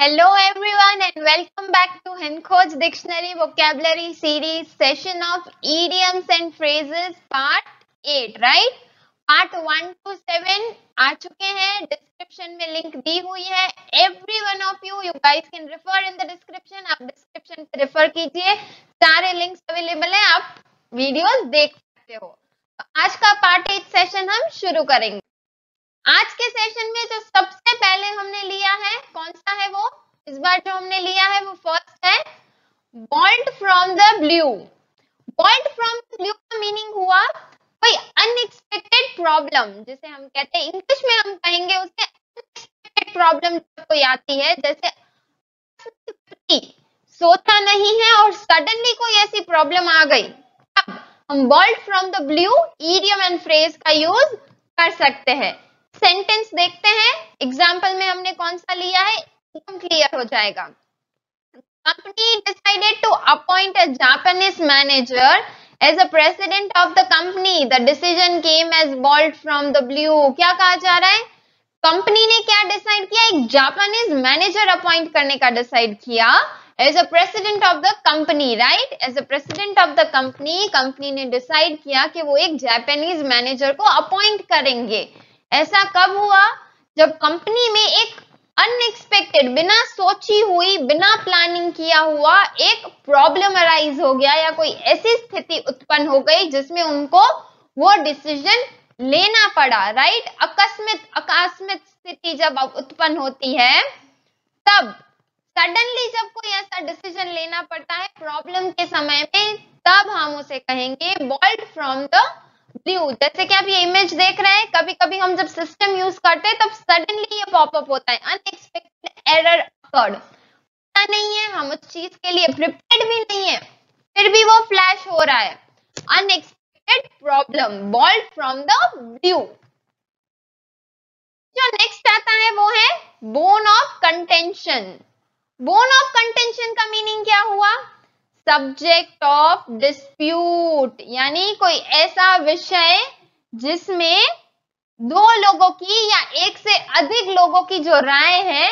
Hello everyone and welcome back to Henkhoj Dictionary Vocabulary Series session of idioms and phrases part 8, right? Part 1 to 7 आ चुके हैं, description में link दी हुई है. Every one of you guys can refer in the description. आप description पे refer कीजिए, सारे links available हैं, आप वीडियोस देख सकते हो. तो आज का पार्ट 8 सेशन हम शुरू करेंगे. आज के सेशन में जो सबसे पहले हमने लिया है, कौन सा है वो? इस बार जो हमने लिया है वो फर्स्ट है bolt from the blue. Bolt from the blue का मीनिंग हुआ कोई अनएक्सपेक्टेड प्रॉब्लम, जिसे हम कहते हैं, इंग्लिश में हम कहेंगे उसे अनएक्सपेक्टेड प्रॉब्लम कोई आती है, जैसे सोचा नहीं है और सडनली कोई ऐसी प्रॉब्लम आ गई, अब हम bolt from the blue idiom and phrase का यूज कर सकते हैं. सेंटेंस देखते हैं, एग्जाम्पल में हमने कौन सा लिया है, एकदम क्लियर हो जाएगा. Company decided to appoint a Japanese manager as a president of the company. The decision came as bolt from the blue. क्या कहा जा रहा है? कंपनी ने क्या डिसाइड किया? एक जापानीज मैनेजर अपॉइंट करने का डिसाइड किया as a president of the company, right? As a president of the company, company ने डिसाइड किया कि वो एक जापानीज मैनेजर को अपॉइंट करेंगे. ऐसा कब हुआ? जब कंपनी में एक अनएक्सपेक्टेड, बिना सोची हुई, बिना प्लानिंग किया हुआ एक प्रॉब्लम अराइज हो गया या कोई ऐसी स्थिति उत्पन्न हो गई जिसमें उनको वो डिसीजन लेना पड़ा, राइट? आकस्मिक स्थिति जब उत्पन्न होती है, तब सडनली जब कोई ऐसा डिसीजन लेना पड़ता है प्रॉब्लम के समय में, तब हम उसे कहेंगे बॉल्ट फ्रॉम द ब्लू. जैसे कि आप ये इमेज देख रहे हैं, कभी कभी हम जब सिस्टम यूज करते हैं तब सडनली ये पॉपअप होता है, अनएक्सपेक्टेड एरर अकर्ड, पता नहीं है, हम उस चीज के लिए प्रिपेयर्ड भी नहीं है, फिर भी वो फ्लैश हो रहा है. Unexpected problem, bolt from the blue. जो नेक्स्ट आता है वो है bone of contention. Bone of contention का मीनिंग क्या हुआ? सब्जेक्ट ऑफ डिस्प्यूट, यानी कोई ऐसा विषय जिसमें दो लोगों की या एक से अधिक लोगों की जो राय है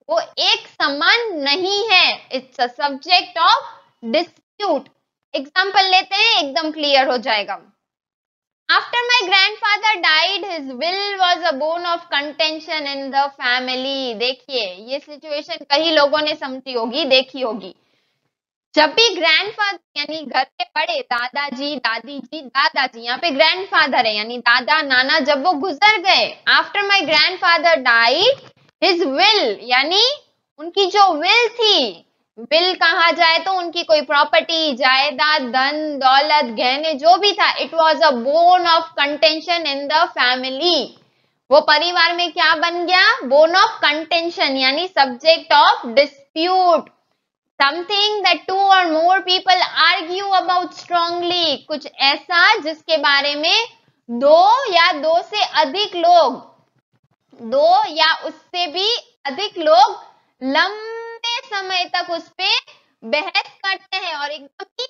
वो एक समान नहीं है. It's a subject of dispute. Example लेते हैं, एकदम क्लियर हो जाएगा. After my grandfather died his will was a bone of contention in the family. देखिए, ये सिचुएशन कई लोगों ने समझी होगी, देखी होगी. जब भी ग्रैंडफादर यानी घर के बड़े, दादाजी, दादी जी, दादाजी, यहाँ पे ग्रैंडफादर है यानी दादा, नाना, जब वो गुजर गए, after my grandfather died his will, यानी उनकी जो विल थी, विल कहा जाए तो उनकी कोई प्रॉपर्टी, जायदाद, धन दौलत, गहने, जो भी था, it was a bone of contention in the family. वो परिवार में क्या बन गया? बोन ऑफ कंटेंशन, यानी subject of dispute. Something that two or more people argue about strongly. कुछ ऐसा जिसके बारे में दो या दो से अधिक लोग, दो या उससे भी अधिक लोग लंबे समय तक उस पे बहस करते हैं, और एकदम ही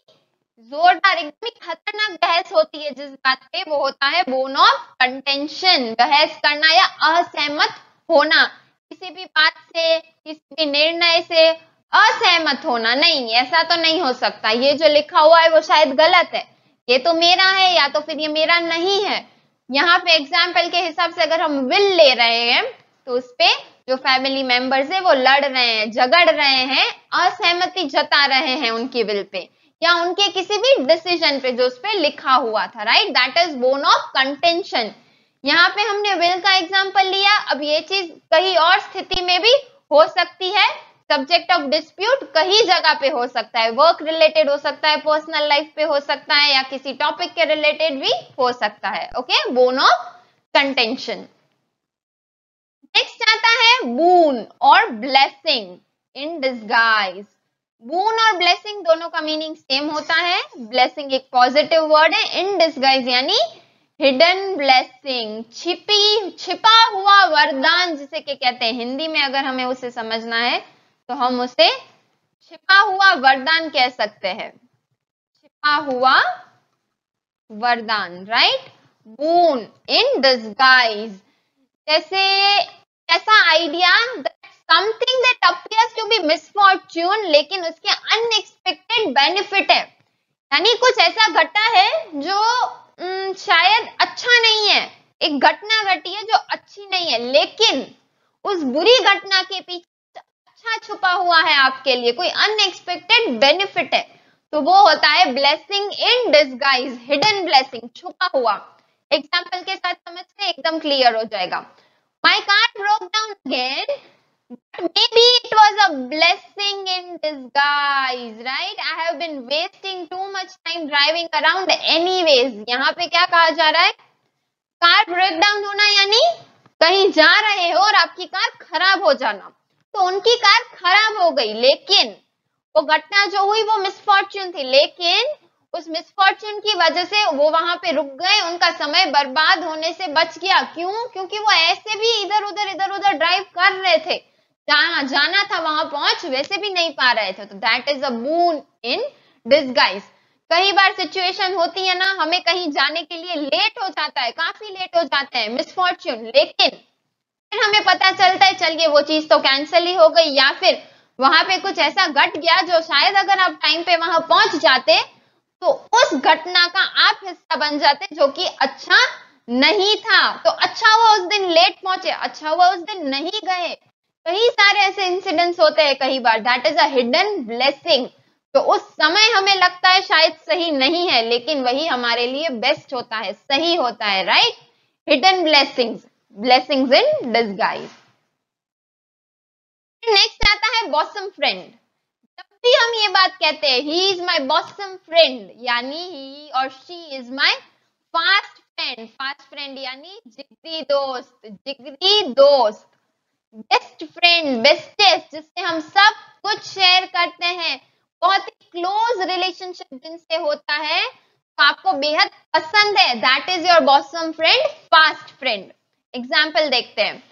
जोरदार, एकदम ही खतरनाक बहस होती है जिस बात पे, वो होता है बोन ऑफ कंटेंशन. बहस करना या असहमत होना, किसी भी बात से, किसी भी निर्णय से असहमत होना. नहीं, ऐसा तो नहीं हो सकता, ये जो लिखा हुआ है वो शायद गलत है, ये तो मेरा है, या तो फिर ये मेरा नहीं है. यहाँ पे एग्जाम्पल के हिसाब से अगर हम विल ले रहे हैं तो उस पे जो फैमिली मेंबर्स है वो लड़ रहे हैं, झगड़ रहे हैं, असहमति जता रहे हैं उनकी विल पे या उनके किसी भी डिसीजन पे जो उस पे लिखा हुआ था, right? That is bone of contention. यहाँ पे हमने विल का एग्जाम्पल लिया. अब ये चीज कहीं और स्थिति में भी हो सकती है. सब्जेक्ट ऑफ डिस्प्यूट कहीं जगह पे हो सकता है, वर्क रिलेटेड हो सकता है, पर्सनल लाइफ पे हो सकता है, या किसी टॉपिक के रिलेटेड भी हो सकता है. Okay, bone of contention. Next आता है बून और ब्लेसिंग इन डिस्गाइज. बून और ब्लेसिंग दोनों का मीनिंग सेम होता है. ब्लेसिंग एक पॉजिटिव वर्ड है, इन डिस्गाइज यानी हिडन ब्लेसिंग, छिपा हुआ वरदान जिसे के कहते हैं. हिंदी में अगर हमें उसे समझना है तो हम उसे छिपा हुआ वरदान कह सकते हैं. छिपा हुआ वरदान, राइट? बून इन डिस्गाइज, जैसे ऐसा idea, something that appears misfortune लेकिन उसके अनएक्सपेक्टेड बेनिफिट है, यानी कुछ ऐसा घटा है जो शायद अच्छा नहीं है, एक घटना घटी है जो अच्छी नहीं है, लेकिन उस बुरी घटना के पीछे अच्छा छुपा हुआ है आपके लिए, कोई अनएक्सपेक्टेड बेनिफिट है, तो वो होता है blessing in disguise, hidden blessing, छुपा हुआ। एग्जाम्पल के साथ समझते एकदम क्लियर हो जाएगा। My car broke down again but maybe it was a blessing in disguise, right? I have been wasting too much time driving around anyways. यहाँ पे क्या कहा जा रहा है, कार ब्रेक डाउन होना यानी कहीं जा रहे हो और आपकी कार खराब हो जाना, तो उनकी कार खराब हो गई, लेकिन वो घटना जो हुई वो मिसफॉर्च्यून थी, लेकिन उस मिसफॉर्च्यून की वजह से वो वहां पे रुक गए, उनका समय बर्बाद होने से बच गया। क्यों? क्योंकि वो ऐसे भी इधर उधर ड्राइव कर रहे थे, जहां जाना था वहां पहुंच वैसे भी नहीं पा रहे थे, तो that is a boon in disguise. कई बार सिचुएशन होती है ना, हमें कहीं जाने के लिए लेट हो जाता है, काफी लेट हो जाते हैं, मिसफॉर्च्यून, लेकिन फिर हमें पता चलता है चलिए वो चीज तो कैंसिल ही हो गई, या फिर वहां पे कुछ ऐसा घट गया जो शायद अगर आप टाइम पे वहां पहुंच जाते तो उस घटना का आप हिस्सा बन जाते, जो कि अच्छा नहीं था। तो अच्छा हुआ उस दिन लेट पहुंचे, अच्छा हुआ उस दिन नहीं गए। कई सारे ऐसे इंसिडेंट्स होते हैं कई बार, that is a hidden blessing. तो उस समय हमें लगता है शायद सही नहीं है, लेकिन वही हमारे लिए बेस्ट होता है, सही होता है, right? Hidden blessings, blessings in disguise. Next आता है बॉसम फ्रेंड। जब भी हम ये बात कहते हैं he is my bosom friend, यानी ही और she is my fast friend, fast friend यानी जिगरी दोस्त, जिगरी दोस्त, बेस्ट फ्रेंड, बेस्टेस्ट, जिससे हम सब कुछ शेयर करते हैं, बहुत ही क्लोज रिलेशनशिप जिनसे होता है, तो आपको बेहद पसंद है, that is your bosom friend, fast friend. Example देखते हैं,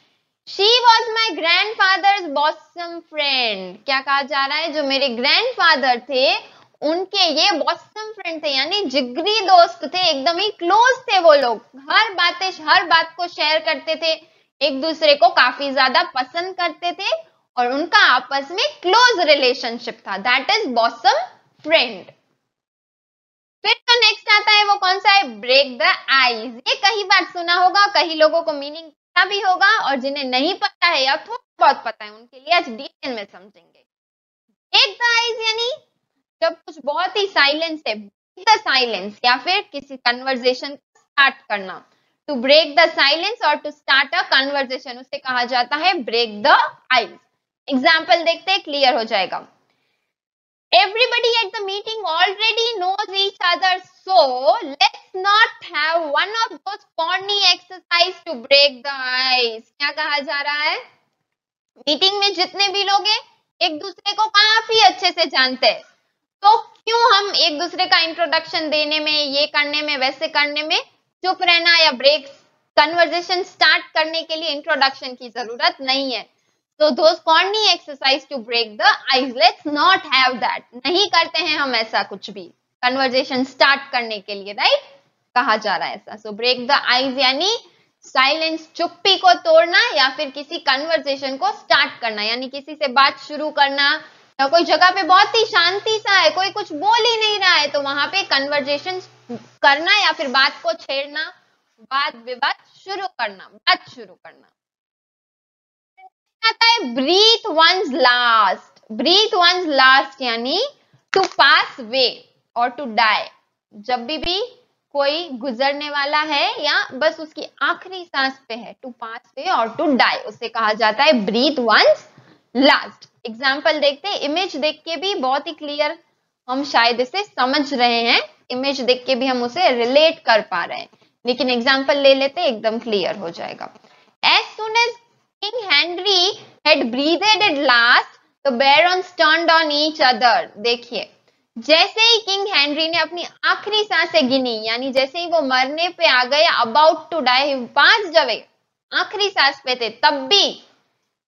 she was my grandfathers bosom friend. क्या कहा जा रहा है, जो मेरे ग्रैंडफादर थे उनके ये बॉसम फ्रेंड थे, यानी जिगरी दोस्त थे, एकदम ही क्लोज थे वो लोग, हर बात को शेयर करते थे, एक दूसरे को काफी ज्यादा पसंद करते थे और उनका आपस में क्लोज रिलेशनशिप था, दैट इज बॉसम फ्रेंड। फिर तो नेक्स्ट आता है वो कौन सा है, ब्रेक द आइज। ये कई बार सुना होगा, कई लोगों को मीनिंग पता भी होगा, और जिन्हें नहीं पता है या थोड़ा बहुत पता है उनके लिए आज डिटेल में समझेंगे। ब्रेक द आइज यानी जब कुछ बहुत ही साइलेंस है, ब्रेक द साइलेंस, या फिर किसी कन्वर्सेशन को स्टार्ट करना, टू ब्रेक द साइलेंस और टू स्टार्ट अ कन्वर्सेशन, उसे कहा जाता है ब्रेक द आइज। एग्जाम्पल देखते हैं, क्लियर हो जाएगा। Everybody at the meeting already knows each other, so let's not have one of those corny exercise to break the ice. क्या कहा जा रहा है, मीटिंग में जितने भी लोग हैं एक दूसरे को काफी अच्छे से जानते हैं, तो क्यों हम एक दूसरे का इंट्रोडक्शन देने में, ये करने में, वैसे करने में चुप रहना, या ब्रेक कन्वर्सेशन स्टार्ट करने के लिए इंट्रोडक्शन की जरूरत नहीं है। So those corny exercise to break the ice, let's not have that. नहीं करते हैं हम ऐसा कुछ भी conversation start करने के लिए, right? कहा जा रहा है ऐसा। So break the ice यानी साइलेंस, चुप्पी को तोड़ना, या फिर किसी कन्वर्सेशन को स्टार्ट करना, यानी किसी से बात शुरू करना, या कोई जगह पे बहुत ही शांति सा है, कोई कुछ बोल ही नहीं रहा है, तो वहां पे कन्वर्सेशन करना या फिर बात को छेड़ना, वाद विवाद शुरू करना, बात शुरू करना। आता है breathe one's last. Breathe one's last यानी टू पास वे और टू डाई। जब भी कोई गुजरने वाला है या बस उसकी आखिरी सांस पे है, टू पास वे और टू डाई, उसे कहा जाता है ब्रीथ वंस लास्ट। एग्जाम्पल देखते हैं, इमेज देख के भी बहुत ही क्लियर हम शायद इसे समझ रहे हैं, इमेज देख के भी हम उसे रिलेट कर पा रहे हैं, लेकिन एग्जाम्पल ले लेते एकदम क्लियर हो जाएगा। As soon as King Henry had breathed at last, the barons turned on each other. देखिए, जैसे ही किंग हेनरी ने अपनी आखिरी सांसें गिनी, यानी जैसे ही वो मरने पे आ गए, अबाउट टू डाई, पास जवे आखिरी सांस पे थे, तब भी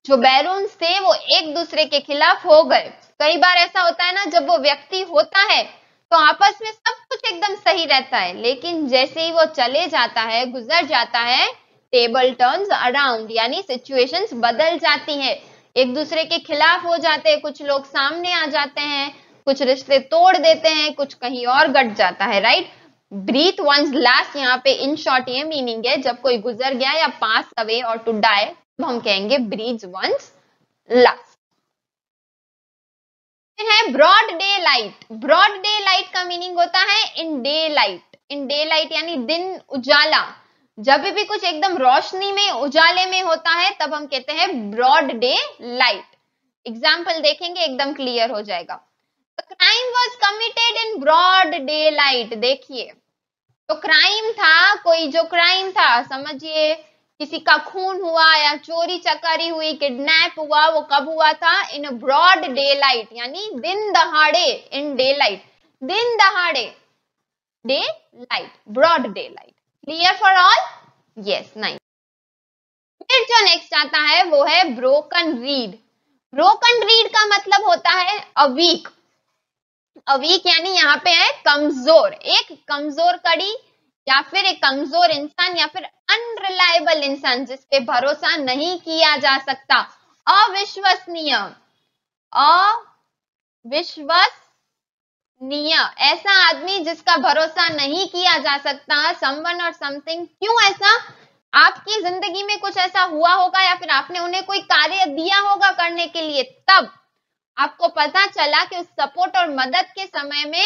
जो बैरोन्स थे वो एक दूसरे के खिलाफ हो गए। कई बार ऐसा होता है ना, जब वो व्यक्ति होता है तो आपस में सब कुछ एकदम सही रहता है, लेकिन जैसे ही वो चले जाता है, गुजर जाता है, टेबल टर्न्स अराउंड, यानी सिचुएशंस बदल जाती है। एक दूसरे के खिलाफ हो जाते हैं, कुछ लोग सामने आ जाते हैं, कुछ रिश्ते तोड़ देते हैं, कुछ कहीं और गट जाता है, राइट। ब्रीथ वंस लास्ट, यहाँ पे इन शॉर्ट ये मीनिंग है, जब कोई गुजर गया या पास अवे और टू डाई, तो हम कहेंगे ब्रीथ वंस लास्ट। है broad daylight. Broad daylight का मीनिंग होता है in daylight. In daylight यानी दिन उजाला। जब भी कुछ एकदम रोशनी में उजाले में होता है तब हम कहते हैं ब्रॉड डे लाइट। एग्जाम्पल देखेंगे एकदम क्लियर हो जाएगा। Crime was committed in broad daylight. देखिए तो क्राइम था, कोई जो क्राइम था, समझिए किसी का खून हुआ या चोरी चकारी हुई, किडनैप हुआ, वो कब हुआ था? इन ब्रॉड डे लाइट, यानी दिन दहाड़े। इन डे लाइट, दिन दहाड़े, daylight, broad daylight. Clear for all? Yes, nice. फिर जो नेक्स्ट आता है वो है ब्रोकन रीड। ब्रोकन रीड का मतलब होता है अ वीक। अ वीक यानी यहाँ पे है कमजोर, एक कमजोर कड़ी या फिर एक कमजोर इंसान या फिर अनरिलायबल इंसान जिसपे भरोसा नहीं किया जा सकता। अविश्वसनीय, अविश्वसनीय, ऐसा आदमी जिसका भरोसा नहीं किया जा सकता। समवन और समथिंग, क्यों ऐसा? आपकी जिंदगी में कुछ ऐसा हुआ होगा या फिर आपने उन्हें कोई कार्य दिया होगा करने के लिए, तब आपको पता चला कि उस सपोर्ट और मदद के समय में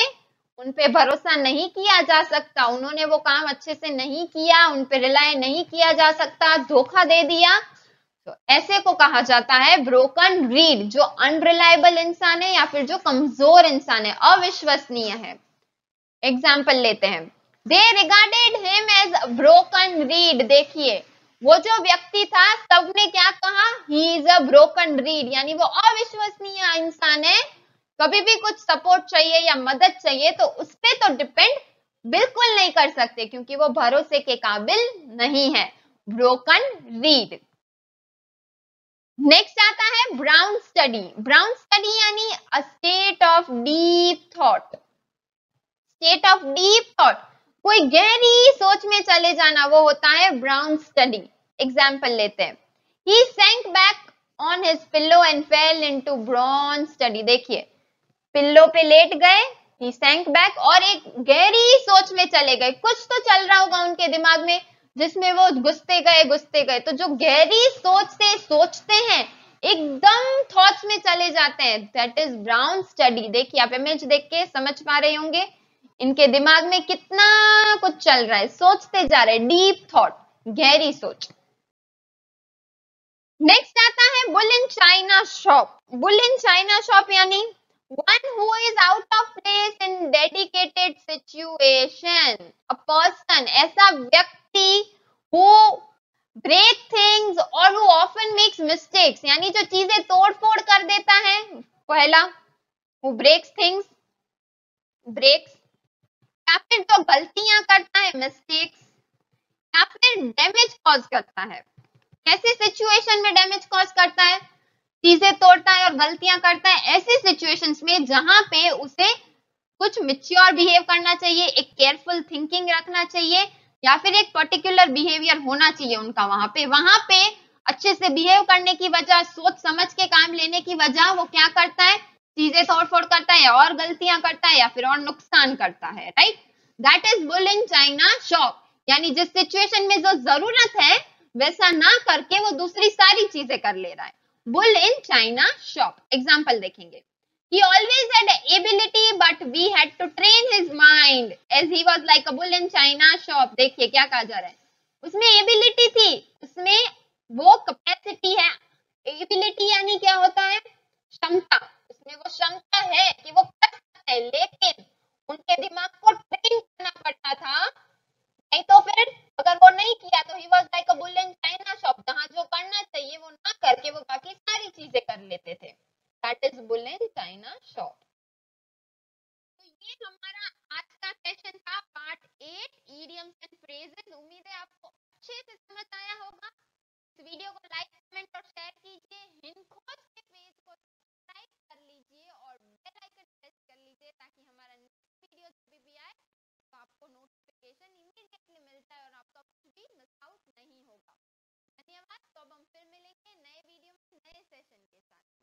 उन पे भरोसा नहीं किया जा सकता, उन्होंने वो काम अच्छे से नहीं किया, उन पे रिलाय नहीं किया जा सकता, धोखा दे दिया, तो ऐसे को कहा जाता है ब्रोकन रीड, जो अनरिलायबल इंसान है या फिर जो कमजोर इंसान है, अविश्वसनीय है। एग्जाम्पल लेते हैं, they regarded him as broken reed. देखिए वो जो व्यक्ति था सबने क्या कहा? He is a broken reed, यानी वो अविश्वसनीय इंसान है। कभी भी कुछ सपोर्ट चाहिए या मदद चाहिए तो उस पे तो डिपेंड बिल्कुल नहीं कर सकते क्योंकि वो भरोसे के काबिल नहीं है। Broken read. नेक्स्ट आता है ब्राउन स्टडी। ब्राउन स्टडी यानी a state of deep thought. State of deep thought, कोई गहरी सोच में चले जाना, वो होता है ब्राउन स्टडी। एग्जाम्पल लेते हैं, he sank back on his pillow and fell into brown study. देखिए पिल्लो पे लेट गए, ही सैंक बैक, और एक गहरी सोच में चले गए। कुछ तो चल रहा होगा उनके दिमाग में जिसमें वो घुसते गए। तो जो गहरी सोच से सोचते हैं, एकदम थॉट्स में चले जाते हैं, दैट इज ब्राउन स्टडी। देखिए आप इमेज देख के समझ पा रहे होंगे इनके दिमाग में कितना कुछ चल रहा है, सोचते जा रहे, डीप थॉट, गहरी सोच। नेक्स्ट आता है bull in China shop. Bull in China shop यानी one who is out of place in dedicated situation, a person, ऐसा व्यक्ति who break things और who often makes mistakes, यानी जो चीजें तोड़ फोड़ कर देता है। पहला who breaks things, breaks, या फिर जो गलतियां करता है, मिस्टेक्स, या फिर डैमेज कॉज करता है। कैसे सिचुएशन में डैमेज कॉज करता है? चीजें तोड़ता है और गलतियां करता है ऐसी सिचुएशंस में जहां पे उसे कुछ मैच्योर बिहेव करना चाहिए, एक केयरफुल थिंकिंग रखना चाहिए, या फिर एक पर्टिकुलर बिहेवियर होना चाहिए उनका। वहां पे अच्छे से बिहेव करने की वजह, सोच समझ के काम लेने की वजह, वो क्या करता है? चीजें तोड़ फोड़ करता है और गलतियां करता है या फिर और नुकसान करता है, right. That is bull in China shop, यानी जिस सिचुएशन में जो जरूरत है वैसा ना करके वो दूसरी सारी चीजें कर ले रहा है। Bull in China shop. Example देखेंगे, he always had ability but we had to train his mind as he was like a bull in china shop। देखिए क्या कहा जा रहा है, उसमें एबिलिटी थी, उसमें वो कैपेसिटी है। एबिलिटी यानी क्या होता है? क्षमता। उसमें वो क्षमता है कि वो कर सकता है, लेकिन उनके दिमाग को ट्रेन करना पड़ता था, नहीं तो फिर अगर वो नहीं किया तो he was like a bull in China shop, जहां जो करना चाहिए वो ना करके वो बाकी सारी चीजें कर लेते थे। That is bull in China shop. तो ये हमारा आज का सेशन था, पार्ट 8, इडियम्स एंड फ्रेजेस। उम्मीद है आपको अच्छे से समझ आया होगा। इस वीडियो को लाइक, कमेंट और शेयर कीजिए। हिंदखोज के पेज को सब्सक्राइब कर लीजिए और बेल आइकन प्रेस कर लीजिए ताकि हमारा नेक्स्ट वीडियो जब भी आए तो आपको नोटिफिकेशन इमीडिएटली मिलता है और आपका कुछ भी मिस आउट नहीं होगा। धन्यवाद। तो अब हम फिर मिलेंगे नए वीडियो में नए सेशन के साथ।